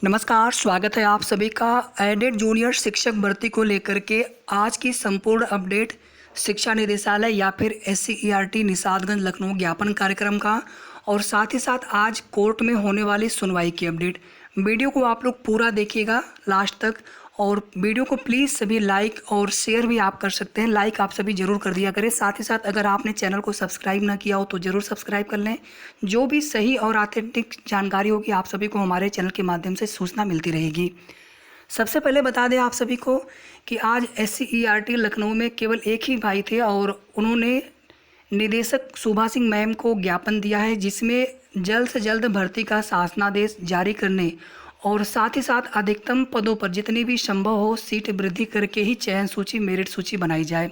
नमस्कार, स्वागत है आप सभी का एडेड जूनियर शिक्षक भर्ती को लेकर के आज की संपूर्ण अपडेट शिक्षा निदेशालय या फिर SCERT निषादगंज लखनऊ ज्ञापन कार्यक्रम का और साथ ही साथ आज कोर्ट में होने वाली सुनवाई की अपडेट। वीडियो को आप लोग पूरा देखिएगा लास्ट तक और वीडियो को प्लीज़ सभी लाइक और शेयर भी आप कर सकते हैं। लाइक आप सभी ज़रूर कर दिया करें। साथ ही साथ अगर आपने चैनल को सब्सक्राइब ना किया हो तो ज़रूर सब्सक्राइब कर लें। जो भी सही और ऑथेंटिक जानकारी होगी आप सभी को हमारे चैनल के माध्यम से सूचना मिलती रहेगी। सबसे पहले बता दें आप सभी को कि आज SCERT लखनऊ में केवल एक ही भाई थे और उन्होंने निदेशक सुभा सिंह मैम को ज्ञापन दिया है, जिसमें जल्द से जल्द भर्ती का शासनादेश जारी करने और साथ ही साथ अधिकतम पदों पर जितनी भी संभव हो सीट वृद्धि करके ही चयन सूची मेरिट सूची बनाई जाए,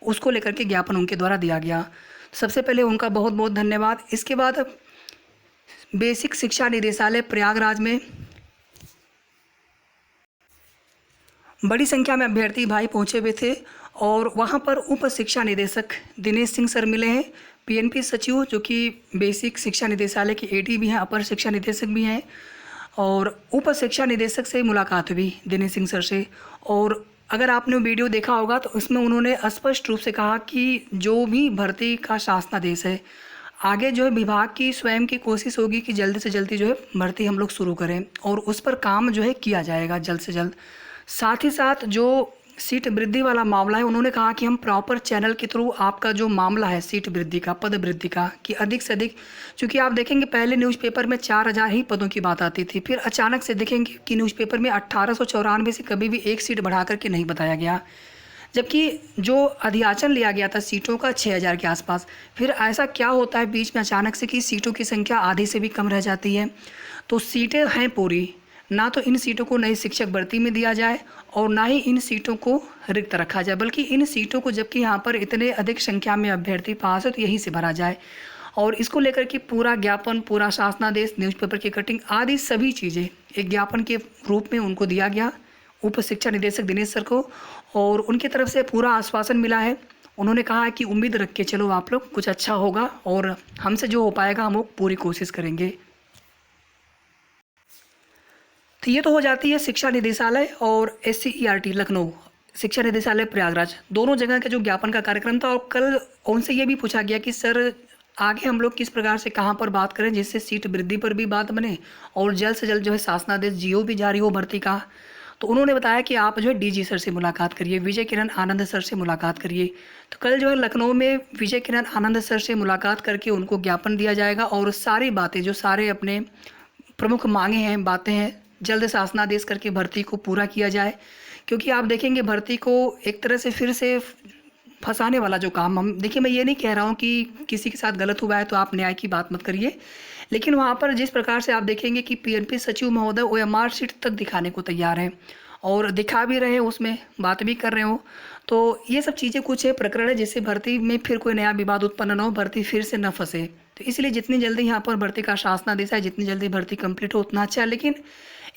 उसको लेकर के ज्ञापन उनके द्वारा दिया गया। सबसे पहले उनका बहुत बहुत धन्यवाद। इसके बाद बेसिक शिक्षा निदेशालय प्रयागराज में बड़ी संख्या में अभ्यर्थी भाई पहुंचे हुए थे और वहां पर उप शिक्षा निदेशक दिनेश सिंह सर मिले हैं, PNP सचिव जो कि बेसिक शिक्षा निदेशालय के AD भी हैं, अपर शिक्षा निदेशक भी हैं और उप शिक्षा निदेशक से मुलाकात हुई दिनेश सिंह सर से। और अगर आपने वीडियो देखा होगा तो उसमें उन्होंने स्पष्ट रूप से कहा कि जो भी भर्ती का शासनादेश है, आगे जो है विभाग की स्वयं की कोशिश होगी कि जल्दी से जल्दी जो है भर्ती हम लोग शुरू करें और उस पर काम जो है किया जाएगा जल्द से जल्द। साथ ही साथ जो सीट वृद्धि वाला मामला है, उन्होंने कहा कि हम प्रॉपर चैनल के थ्रू आपका जो मामला है सीट वृद्धि का, पद वृद्धि का, कि अधिक से अधिक, क्योंकि आप देखेंगे पहले न्यूज़पेपर में 4000 ही पदों की बात आती थी, फिर अचानक से देखेंगे कि न्यूज़पेपर में 1894 से कभी भी एक सीट बढ़ा करके नहीं बताया गया, जबकि जो अधियाचन लिया गया था सीटों का 6000 के आसपास। फिर ऐसा क्या होता है बीच में अचानक से कि सीटों की संख्या आधी से भी कम रह जाती है। तो सीटें हैं पूरी, ना तो इन सीटों को नई शिक्षक भर्ती में दिया जाए और ना ही इन सीटों को रिक्त रखा जाए, बल्कि इन सीटों को, जबकि यहाँ पर इतने अधिक संख्या में अभ्यर्थी पास है, तो यहीं से भरा जाए। और इसको लेकर के पूरा ज्ञापन, पूरा शासनादेश, न्यूज़पेपर की कटिंग आदि सभी चीज़ें एक ज्ञापन के रूप में उनको दिया गया उप शिक्षा निदेशक दिनेश सर को, और उनकी तरफ से पूरा आश्वासन मिला है। उन्होंने कहा है कि उम्मीद रख के चलो आप लोग, कुछ अच्छा होगा और हमसे जो हो पाएगा हम लोग पूरी कोशिश करेंगे। तो ये तो हो जाती है शिक्षा निदेशालय और SCERT लखनऊ, शिक्षा निदेशालय प्रयागराज, दोनों जगह का जो ज्ञापन का कार्यक्रम था। और कल उनसे ये भी पूछा गया कि सर आगे हम लोग किस प्रकार से कहाँ पर बात करें जिससे सीट वृद्धि पर भी बात बने और जल्द से जल्द जो है शासनादेश GO भी जारी हो भर्ती का। तो उन्होंने बताया कि आप जो है DG सर से मुलाकात करिए, विजय किरण आनंद सर से मुलाकात करिए। तो कल जो है लखनऊ में विजय किरण आनंद सर से मुलाकात करके उनको ज्ञापन दिया जाएगा और सारी बातें, जो सारे अपने प्रमुख मांगे हैं, बातें हैं, जल्द शासनादेश करके भर्ती को पूरा किया जाए। क्योंकि आप देखेंगे भर्ती को एक तरह से फिर से फंसाने वाला जो काम, हम देखिए, मैं ये नहीं कह रहा हूँ कि किसी के साथ गलत हुआ है तो आप न्याय की बात मत करिए, लेकिन वहाँ पर जिस प्रकार से आप देखेंगे कि PNP सचिव महोदय OMR शीट तक दिखाने को तैयार हैं और दिखा भी रहे हैं, उसमें बात भी कर रहे हो, तो ये सब चीज़ें कुछ है प्रकरण है जिससे भर्ती में फिर कोई नया विवाद उत्पन्न न हो, भर्ती फिर से न फंसे। तो इसलिए जितनी जल्दी यहाँ पर भर्ती का शासनादेश है, जितनी जल्दी भर्ती कंप्लीट हो उतना अच्छा है। लेकिन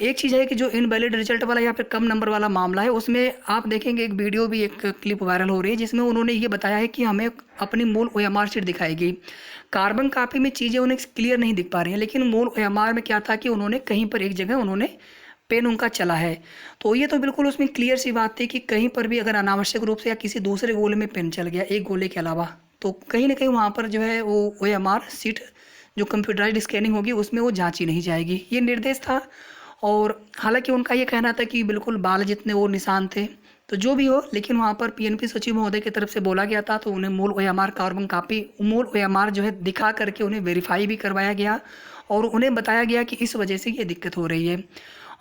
एक चीज़ है कि जो इनवैलिड रिजल्ट वाला या फिर कम नंबर वाला मामला है, उसमें आप देखेंगे एक वीडियो भी, एक क्लिप वायरल हो रही है जिसमें उन्होंने ये बताया है कि हमें अपनी मूल OMR शीट दिखाएगी। कार्बन कापी में चीज़ें उन्हें क्लियर नहीं दिख पा रही हैं, लेकिन मूल OMR में क्या था कि उन्होंने कहीं पर एक जगह उन्होंने पेन उनका चला है, तो ये तो बिल्कुल उसमें क्लियर सी बात थी कि कहीं पर भी अगर अनावश्यक रूप से या किसी दूसरे गोले में पेन चल गया एक गोले के अलावा, तो कहीं ना कहीं वहाँ पर जो है वो OMR शीट जो कंप्यूटराइज्ड स्कैनिंग होगी उसमें वो जांची नहीं जाएगी, ये निर्देश था। और हालांकि उनका ये कहना था कि बिल्कुल बाल जितने वो निशान थे, तो जो भी हो, लेकिन वहाँ पर PNP सचिव महोदय की तरफ से बोला गया था, तो उन्हें मूल OMR कार्बन कापी, मूल OMR जो है दिखा करके उन्हें वेरीफाई भी करवाया गया और उन्हें बताया गया कि इस वजह से ये दिक्कत हो रही है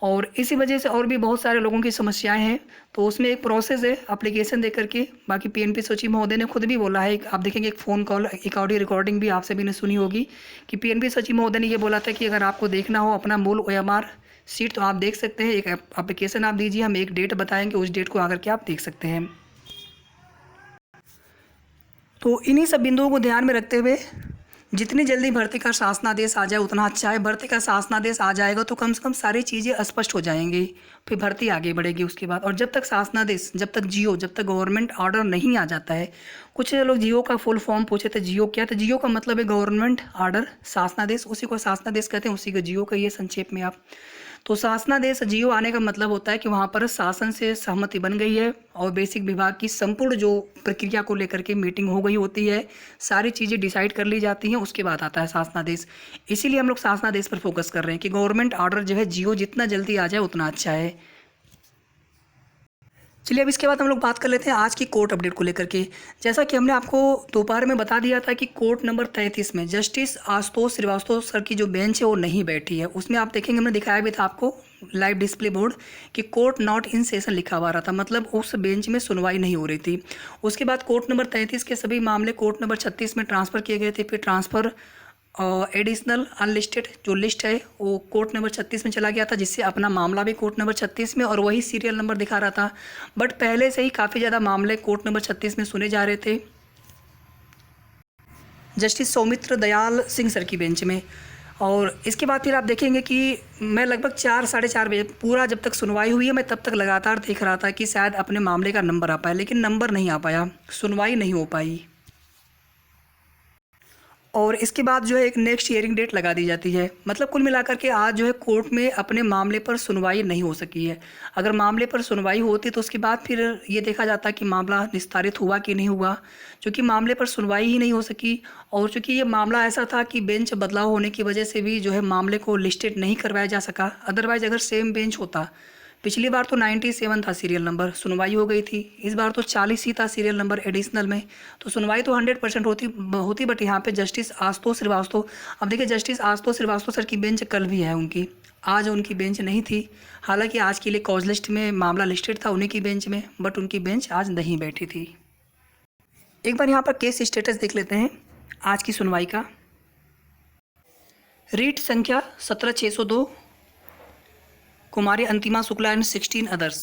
और इसी वजह से और भी बहुत सारे लोगों की समस्याएं हैं। तो उसमें एक प्रोसेस है एप्लीकेशन दे करके। बाकी PNP सचिव महोदय ने खुद भी बोला है, आप देखेंगे एक फ़ोन कॉल, एक ऑडियो रिकॉर्डिंग भी आप सभी ने सुनी होगी कि PNP सचिव महोदय ने ये बोला था कि अगर आपको देखना हो अपना मूल OMR सीट तो आप देख सकते हैं, एक एप्लीकेशन आप दीजिए, हम एक डेट बताएंगे, उस डेट को आकर के आप देख सकते हैं। तो इन्हीं सब बिंदुओं को ध्यान में रखते हुए जितनी जल्दी भर्ती का शासनादेश आ जाए उतना अच्छा है। भर्ती का शासनादेश आ जाएगा तो कम से कम सारी चीज़ें स्पष्ट हो जाएंगी, फिर भर्ती आगे बढ़ेगी उसके बाद। और जब तक शासनादेश, जब तक GO, जब तक गवर्नमेंट ऑर्डर नहीं आ जाता है, कुछ लोग GO का फुल फॉर्म पूछे थे, GO क्या, तो GO का मतलब है गवर्नमेंट ऑर्डर, शासनादेश, उसी को शासनादेश कहते हैं, उसी को GO कहिए संक्षेप में आप। तो शासनादेश जीओ आने का मतलब होता है कि वहाँ पर शासन से सहमति बन गई है और बेसिक विभाग की संपूर्ण जो प्रक्रिया को लेकर के मीटिंग हो गई होती है, सारी चीज़ें डिसाइड कर ली जाती हैं, उसके बाद आता है शासनादेश। इसीलिए हम लोग शासनादेश पर फोकस कर रहे हैं कि गवर्नमेंट ऑर्डर जो है जीओ जितना जल्दी आ जाए उतना अच्छा है। चलिए अब इसके बाद हम लोग बात कर लेते हैं आज की कोर्ट अपडेट को लेकर के। जैसा कि हमने आपको दोपहर में बता दिया था कि कोर्ट नंबर 33 में जस्टिस आशुतोष श्रीवास्तव सर की जो बेंच है वो नहीं बैठी है। उसमें आप देखेंगे हमने दिखाया भी था आपको लाइव डिस्प्ले बोर्ड कि कोर्ट नॉट इन सेशन लिखा हुआ रहा था, मतलब उस बेंच में सुनवाई नहीं हो रही थी। उसके बाद कोर्ट नंबर 33 के सभी मामले कोर्ट नंबर 36 में ट्रांसफ़र किए गए थे। फिर ट्रांसफ़र एडिशनल अनलिस्टेड जो लिस्ट है वो कोर्ट नंबर 36 में चला गया था, जिससे अपना मामला भी कोर्ट नंबर 36 में और वही सीरियल नंबर दिखा रहा था। बट पहले से ही काफ़ी ज़्यादा मामले कोर्ट नंबर 36 में सुने जा रहे थे जस्टिस सौमित्र दयाल सिंह सर की बेंच में। और इसके बाद फिर आप देखेंगे कि मैं लगभग 4 साढ़े 4 बजे पूरा जब तक सुनवाई हुई है मैं तब तक लगातार देख रहा था कि शायद अपने मामले का नंबर आ पाए, लेकिन नंबर नहीं आ पाया, सुनवाई नहीं हो पाई। और इसके बाद जो है एक नेक्स्ट हियरिंग डेट लगा दी जाती है। मतलब कुल मिलाकर के आज जो है कोर्ट में अपने मामले पर सुनवाई नहीं हो सकी है। अगर मामले पर सुनवाई होती तो उसके बाद फिर ये देखा जाता कि मामला निस्तारित हुआ कि नहीं हुआ, क्योंकि मामले पर सुनवाई ही नहीं हो सकी। और चूँकि ये मामला ऐसा था कि बेंच बदलाव होने की वजह से भी जो है मामले को लिस्टेड नहीं करवाया जा सका। अदरवाइज़ अगर सेम बेंच होता, पिछली बार तो 97 था सीरियल नंबर, सुनवाई हो गई थी। इस बार तो 40 ही था सीरियल नंबर एडिशनल में, तो सुनवाई तो 100% होती। बट यहाँ पे जस्टिस आशुतोष श्रीवास्तव, अब देखिए जस्टिस आशुतोष श्रीवास्तव सर की बेंच कल भी है उनकी, आज उनकी बेंच नहीं थी। हालांकि आज के लिए कॉज लिस्ट में मामला लिस्टेड था उन्हीं की बेंच में, बट उनकी बेंच आज नहीं बैठी थी। एक बार यहाँ पर केस स्टेटस देख लेते हैं आज की सुनवाई का। रीट संख्या 17602 Kumari Antima Shukla and 16 others.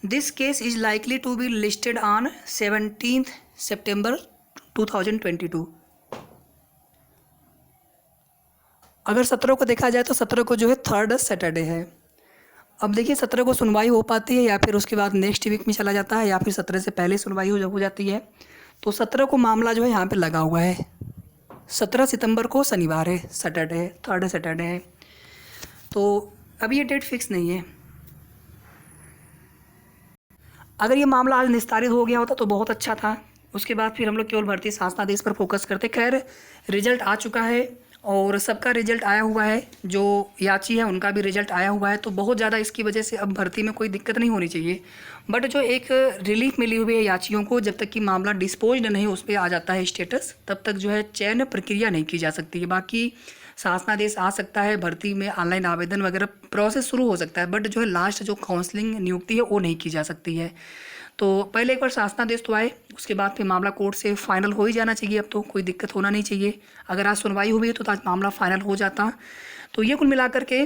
This case is likely to be listed on 17th September 2022. अगर 17 को देखा जाए तो 17 को जो है 3rd सैटरडे है। अब देखिए 17 को सुनवाई हो पाती है या फिर उसके बाद नेक्स्ट वीक में चला जाता है या फिर 17 से पहले सुनवाई हो जाती है। तो 17 को मामला जो है यहाँ पे लगा हुआ है। 17 सितंबर को शनिवार है, सैटरडे है, 3rd सैटरडे है। तो अभी ये डेट फिक्स नहीं है। अगर ये मामला आज निस्तारित हो गया होता तो बहुत अच्छा था। उसके बाद फिर हम लोग केवल भर्ती शासनादेश पर फोकस करते। खैर रिजल्ट आ चुका है और सबका रिजल्ट आया हुआ है, जो याची है उनका भी रिजल्ट आया हुआ है, तो बहुत ज़्यादा इसकी वजह से अब भर्ती में कोई दिक्कत नहीं होनी चाहिए। बट जो एक रिलीफ मिली हुई है याचियों को, जब तक कि मामला डिस्पोज्ड नहीं उस पर आ जाता है स्टेटस, तब तक जो है चयन प्रक्रिया नहीं की जा सकती है। बाकी शासनादेश आ सकता है, भर्ती में ऑनलाइन आवेदन वगैरह प्रोसेस शुरू हो सकता है, बट जो है लास्ट जो काउंसलिंग नियुक्ति है वो नहीं की जा सकती है। तो पहले एक बार शासनादेश तो आए, उसके बाद फिर मामला कोर्ट से फाइनल हो ही जाना चाहिए। अब तो कोई दिक्कत होना नहीं चाहिए। अगर आज सुनवाई हुई है तो आज मामला फाइनल हो जाता। तो ये कुल मिलाकर के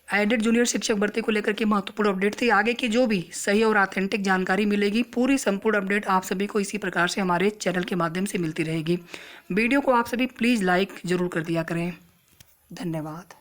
एडेड जूनियर शिक्षक भर्ती को लेकर के महत्वपूर्ण अपडेट थी। आगे की जो भी सही और ऑथेंटिक जानकारी मिलेगी, पूरी संपूर्ण अपडेट आप सभी को इसी प्रकार से हमारे चैनल के माध्यम से मिलती रहेगी। वीडियो को आप सभी प्लीज़ लाइक ज़रूर कर दिया करें। धन्यवाद।